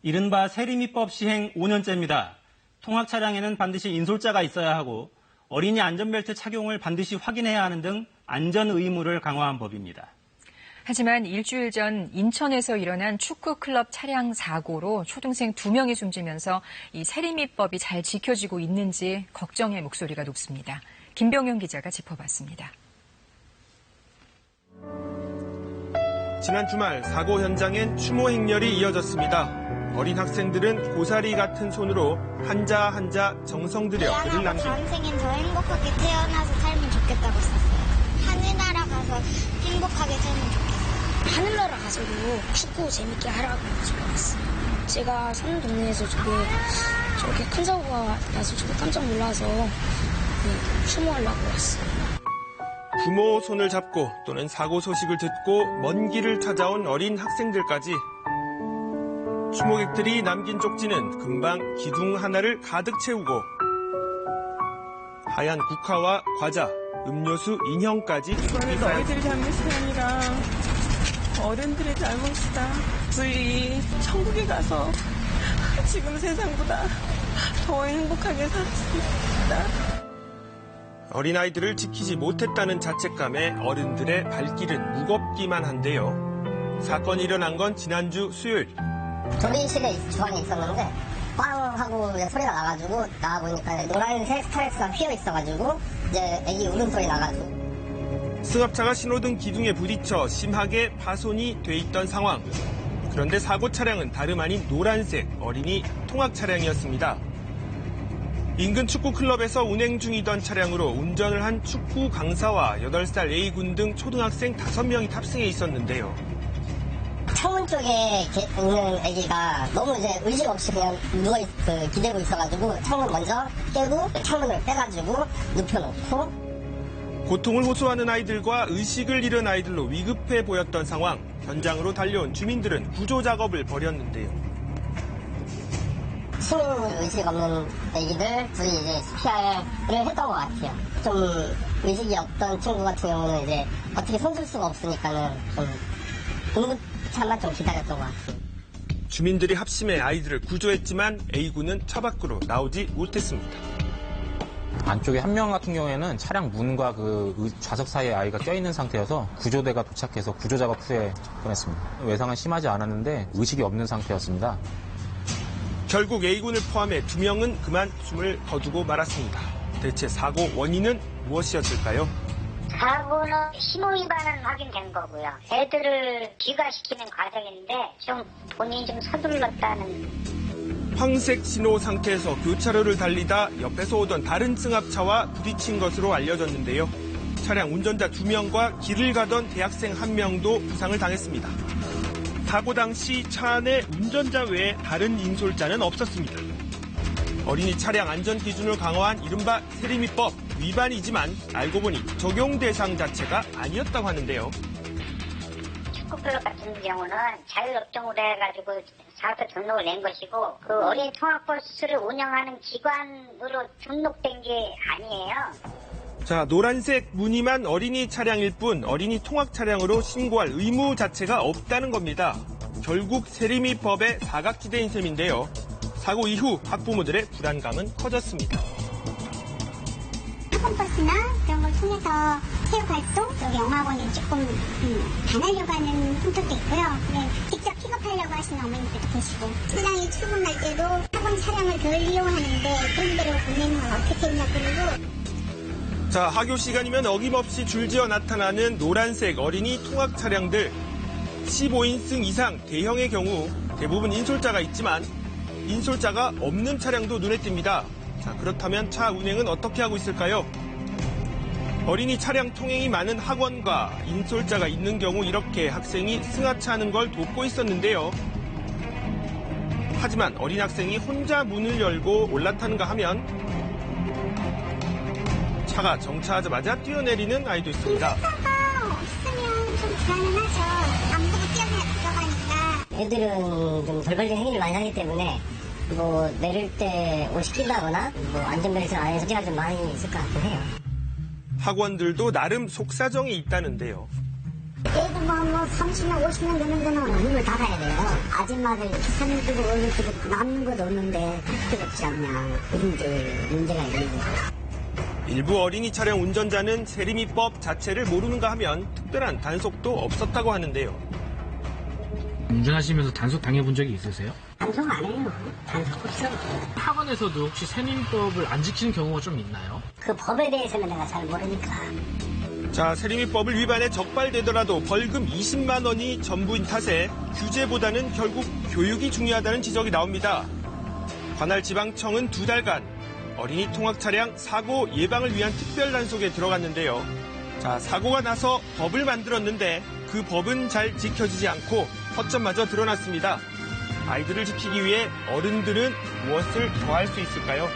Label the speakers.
Speaker 1: 이른바 세리미법 시행 5년째입니다. 통학 차량에는 반드시 인솔자가 있어야 하고 어린이 안전벨트 착용을 반드시 확인해야 하는 등 안전 의무를 강화한 법입니다.
Speaker 2: 하지만 일주일 전 인천에서 일어난 축구클럽 차량 사고로 초등생 2명이 숨지면서 이 세리미법이 잘 지켜지고 있는지 걱정의 목소리가 높습니다. 김병현 기자가 짚어봤습니다.
Speaker 3: 지난 주말 사고 현장엔 추모 행렬이 이어졌습니다. 어린 학생들은 고사리 같은 손으로 한자 한자 정성 들여 글을 남기고
Speaker 4: 다음 생엔 더 행복하게 태어나서 살면 좋겠다고 썼어요. 하늘나라 가서 행복하게 살면 좋겠어요.
Speaker 5: 하늘나라 가서도 축구 재밌게 하라고 적어놨어요. 제가 사는 동네에서 저렇게 큰 사고가 나서 저도 깜짝 놀라서 추모하려고 왔어요.
Speaker 3: 부모 손을 잡고 또는 사고 소식을 듣고 먼 길을 찾아온 어린 학생들까지 추모객들이 남긴 쪽지는 금방 기둥 하나를 가득 채우고 하얀 국화와 과자, 음료수, 인형까지
Speaker 6: 이거는 너희들 잘못이 아니라 어른들의 잘못이다. 우리 천국에 가서 지금 세상보다 더 행복하게 살았습니다.
Speaker 3: 어린아이들을 지키지 못했다는 자책감에 어른들의 발길은 무겁기만 한데요. 사건이 일어난 건 지난주 수요일.
Speaker 7: 조리실에 주방에 있었는데 빵 하고 소리가 나가지고 나와보니까 노란색 스타렉스가 휘어 있어가지고 이제 애기 울음소리 나가지고
Speaker 3: 승합차가 신호등 기둥에 부딪혀 심하게 파손이 돼 있던 상황. 그런데 사고 차량은 다름 아닌 노란색 어린이 통학 차량이었습니다. 인근 축구클럽에서 운행 중이던 차량으로 운전을 한 축구 강사와 8살 A군 등 초등학생 5명이 탑승해 있었는데요.
Speaker 7: 창문 쪽에 있는 아기가 너무 이제 의식 없이 그냥 기대고 있어가지고 창문 먼저 깨고 창문을 빼가지고 눕혀놓고
Speaker 3: 고통을 호소하는 아이들과 의식을 잃은 아이들로 위급해 보였던 상황. 현장으로 달려온 주민들은 구조 작업을 벌였는데요.
Speaker 7: 시민 의식 없는 아기들 둘이 이제 CPR을 했던 것 같아요. 좀 의식이 없던 친구 같은 경우는 이제 어떻게 손쓸 수가 없으니까는 좀 응급차만 좀 기다렸던 것 같아요.
Speaker 3: 주민들이 합심해 아이들을 구조했지만 A군은 차 밖으로 나오지 못했습니다.
Speaker 8: 안쪽에 한 명 같은 경우에는 차량 문과 그 좌석 사이에 아이가 껴있는 상태여서 구조대가 도착해서 구조작업 후에 접근했습니다. 외상은 심하지 않았는데 의식이 없는 상태였습니다.
Speaker 3: 결국 A군을 포함해 2명은 그만 숨을 거두고 말았습니다. 대체 사고 원인은 무엇이었을까요?
Speaker 4: 사고는 신호 위반은 확인된 거고요. 애들을 귀가시키는 과정인데 좀 본인이 좀 서둘렀다는.
Speaker 3: 황색 신호 상태에서 교차로를 달리다 옆에서 오던 다른 승합차와 부딪힌 것으로 알려졌는데요. 차량 운전자 2명과 길을 가던 대학생 1명도 부상을 당했습니다. 사고 당시 차 안에 운전자 외에 다른 인솔자는 없었습니다. 어린이 차량 안전 기준을 강화한 이른바 세리미법 위반이지만 알고 보니 적용 대상 자체가 아니었다고 하는데요.
Speaker 4: 축구클럽 같은 경우는 자율업종으로 해가지고 사업자 등록을 낸 것이고 그 어린이 통학버스를 운영하는 기관으로 등록된 게 아니에요.
Speaker 3: 자, 노란색 무늬만 어린이 차량일 뿐 어린이 통학 차량으로 신고할 의무 자체가 없다는 겁니다. 결국 세리미법의 사각지대인 셈인데요. 사고 이후 학부모들의 불안감은 커졌습니다.
Speaker 4: 학원버스나 그런 걸 통해서 체육활동, 여기 영화관에 조금 다니려고 하는 분들도 있고요. 직접 픽업하려고 하시는 어머님들도 계시고 차량이 출근할 때도 학원 차량을 덜 이용하는데 그런 데로 보내는 건 어떻게 했냐 그러고.
Speaker 3: 자, 학교 시간이면 어김없이 줄지어 나타나는 노란색 어린이 통학 차량들. 15인승 이상 대형의 경우 대부분 인솔자가 있지만 인솔자가 없는 차량도 눈에 띕니다. 자, 그렇다면 차 운행은 어떻게 하고 있을까요? 어린이 차량 통행이 많은 학원과 인솔자가 있는 경우 이렇게 학생이 승하차하는 걸 돕고 있었는데요. 하지만 어린 학생이 혼자 문을 열고 올라타는가 하면 차가 정차하자마자 뛰어내리는 아이도 있습니다.
Speaker 4: 없으면 좀 불안하죠. 안 보고 뛰어내려 들어가니까.
Speaker 7: 애들은 좀 덜 걸린 행위를 많이 하기 때문에 내릴 때 옷이 낀다거나 안전벨트 안에 소지가 좀 많이 있을 것 같긴 해요.
Speaker 3: 학원들도 나름 속사정이 있다는데요.
Speaker 4: 애도 뭐 30년, 50년 되는 데는 문을 닫아야 돼요. 아줌마들 기사님 뜨고 얼굴 뜨고 남는 것도 없는데 할 필요 없지 않냐. 그런 문제가 있는 거예요.
Speaker 3: 일부 어린이 차량 운전자는 세리미법 자체를 모르는가 하면 특별한 단속도 없었다고 하는데요.
Speaker 9: 운전하시면서 단속 당해본 적이 있으세요?
Speaker 4: 단속 안 해요. 단속 없어.
Speaker 9: 학원에서도 혹시 세림법을 안 지키는 경우가 좀 있나요?
Speaker 4: 그 법에 대해서는 내가 잘 모르니까.
Speaker 3: 자, 세리미법을 위반해 적발되더라도 벌금 20만 원이 전부인 탓에 규제보다는 결국 교육이 중요하다는 지적이 나옵니다. 관할 지방청은 2달간 어린이 통학 차량 사고 예방을 위한 특별 단속에 들어갔는데요. 자, 사고가 나서 법을 만들었는데 그 법은 잘 지켜지지 않고 허점마저 드러났습니다. 아이들을 지키기 위해 어른들은 무엇을 더 할 수 있을까요?